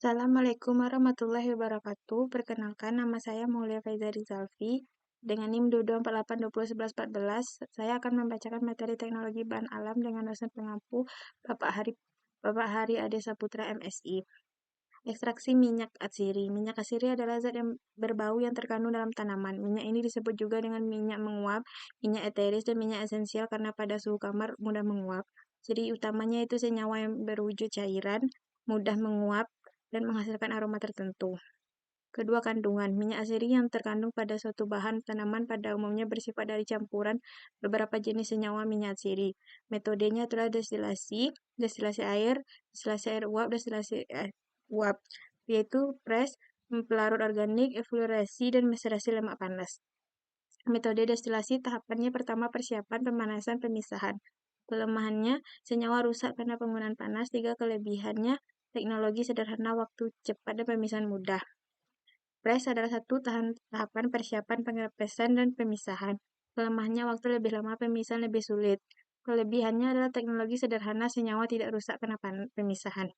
Assalamualaikum warahmatullahi wabarakatuh. Perkenalkan, nama saya Maulia Faiza Rizalfi. Dengan NIM 2248201114, saya akan membacakan materi teknologi bahan alam dengan dosen pengampu Bapak Hari Ade Saputra MSI. Ekstraksi minyak atsiri. Minyak atsiri adalah zat yang berbau yang terkandung dalam tanaman. Minyak ini disebut juga dengan minyak menguap, minyak eteris, dan minyak esensial karena pada suhu kamar mudah menguap. Ciri utamanya itu senyawa yang berwujud cairan, mudah menguap, dan menghasilkan aroma tertentu. Kedua, kandungan. Minyak atsiri yang terkandung pada suatu bahan tanaman pada umumnya bersifat dari campuran beberapa jenis senyawa minyak atsiri. Metodenya adalah destilasi air uap, uap, yaitu press, pelarut organik, eflorasi, dan mesterasi lemak panas. Metode destilasi tahapannya pertama persiapan, pemanasan, pemisahan. Kelemahannya, senyawa rusak karena penggunaan panas. 3, kelebihannya, teknologi sederhana, waktu cepat, dan pemisahan mudah. Press adalah satu tahapan persiapan, pengepresan, dan pemisahan. Kelemahannya, waktu lebih lama, pemisahan lebih sulit. Kelebihannya adalah teknologi sederhana, senyawa tidak rusak karena pemisahan.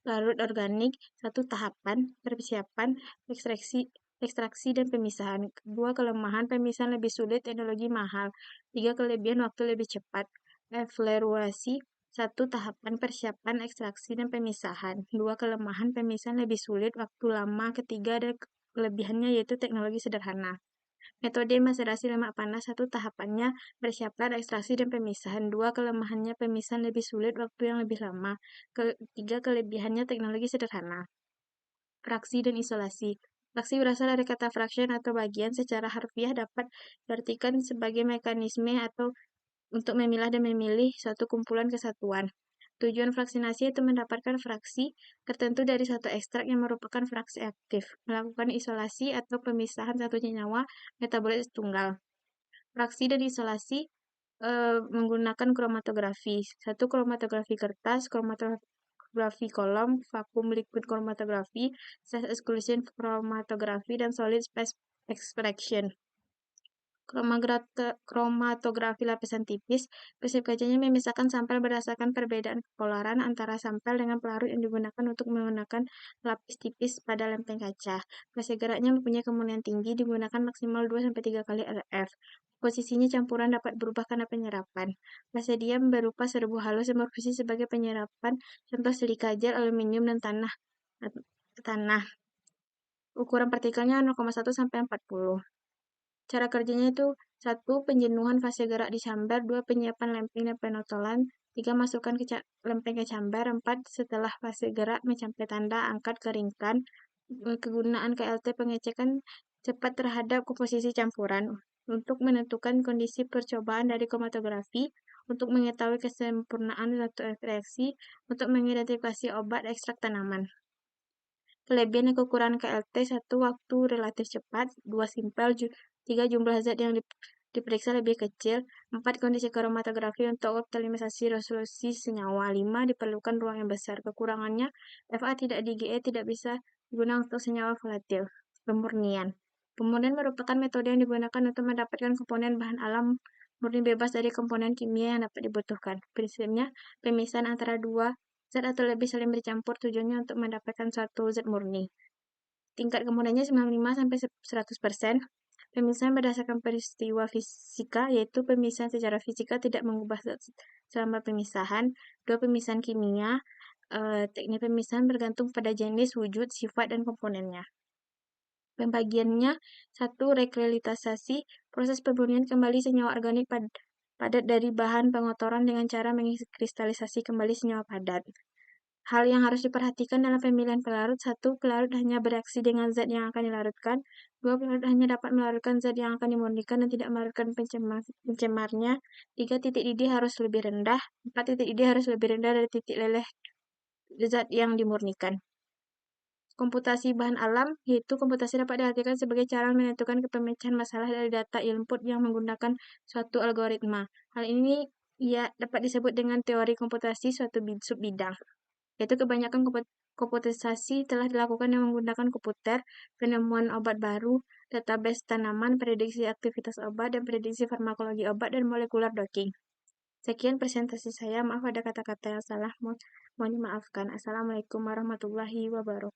Larut organik, satu tahapan persiapan, ekstraksi dan pemisahan. 2, kelemahan, pemisahan lebih sulit, teknologi mahal. 3, kelebihan, waktu lebih cepat. Eflorasi, satu tahapan persiapan, ekstraksi, dan pemisahan. 2, kelemahan, pemisahan lebih sulit, waktu lama. Ketiga, ada kelebihannya yaitu teknologi sederhana. Metode maserasi lemak panas, satu tahapannya persiapan, ekstraksi, dan pemisahan. 2, kelemahannya pemisahan lebih sulit, waktu yang lebih lama. Ketiga, kelebihannya teknologi sederhana. Fraksi dan isolasi. Fraksi berasal dari kata fraction atau bagian. Secara harfiah dapat diartikan sebagai mekanisme atau untuk memilah dan memilih suatu kumpulan kesatuan. Tujuan vaksinasi itu mendapatkan fraksi tertentu dari suatu ekstrak yang merupakan fraksi aktif, melakukan isolasi atau pemisahan satu senyawa metabolit tunggal. Fraksi dan isolasi menggunakan kromatografi. Satu, kromatografi kertas, kromatografi kolom, vakum liquid kromatografi, stress exclusion kromatografi, dan solid phase extraction. Kromatografi lapisan tipis, prinsip kerjanya memisahkan sampel berdasarkan perbedaan polaran antara sampel dengan pelarut yang digunakan untuk menggunakan lapis tipis pada lempeng kaca. Fase geraknya mempunyai kemurnian tinggi, digunakan maksimal 2-3 kali RF. Posisinya campuran dapat berubah karena penyerapan. Fase diam berupa serbu halus yang berfungsi sebagai penyerapan, contoh silika gel, aluminium, dan tanah. Ukuran partikelnya 0,1-40. Cara kerjanya itu 1, penjenuhan fase gerak di chamber, 2, penyiapan lempeng dan penotolan, 3, masukkan ke lempeng ke chamber, 4, setelah fase gerak mencapai tanda, angkat, keringkan. Kegunaan KLT pengecekan cepat terhadap komposisi campuran untuk menentukan kondisi percobaan dari kromatografi, untuk mengetahui kesempurnaan suatu reaksi, untuk mengidentifikasi obat ekstrak tanaman. Kelebihan dan kekurangan KLT: 1, waktu relatif cepat, 2, simpel, 3, jumlah zat yang diperiksa lebih kecil, 4, kondisi kromatografi untuk optimalisasi resolusi senyawa, 5, diperlukan ruang yang besar. Kekurangannya, FA tidak di GE tidak bisa digunakan untuk senyawa volatil. Pemurnian. Pemurnian merupakan metode yang digunakan untuk mendapatkan komponen bahan alam murni bebas dari komponen kimia yang dapat dibutuhkan. Prinsipnya, pemisahan antara dua zat atau lebih saling bercampur, tujuannya untuk mendapatkan suatu zat murni. Tingkat kemurniannya 95-100%. Pemisahan berdasarkan peristiwa fisika, yaitu pemisahan secara fisika tidak mengubah zat selama pemisahan. 2, pemisahan kimia. Teknik pemisahan bergantung pada jenis, wujud, sifat, dan komponennya. Pembagiannya: 1, rekristalisasi, proses pemurnian kembali senyawa organik padat dari bahan pengotoran dengan cara mengkristalisasi kembali senyawa padat. Hal yang harus diperhatikan dalam pemilihan pelarut: 1, pelarut hanya bereaksi dengan zat yang akan dilarutkan. 2, pelarut hanya dapat melarutkan zat yang akan dimurnikan dan tidak melarutkan pencemarnya. 3, titik didih harus lebih rendah. 4, titik didih harus lebih rendah dari titik leleh zat yang dimurnikan. Komputasi bahan alam, yaitu komputasi dapat diartikan sebagai cara menentukan pemecahan masalah dari data input yang menggunakan suatu algoritma. Hal ini dapat disebut dengan teori komputasi suatu subbidang, yaitu kebanyakan komputerisasi telah dilakukan yang menggunakan komputer, penemuan obat baru, database tanaman, prediksi aktivitas obat, dan prediksi farmakologi obat, dan molecular docking. Sekian presentasi saya, maaf ada kata-kata yang salah, mohon dimaafkan. Assalamualaikum warahmatullahi wabarakatuh.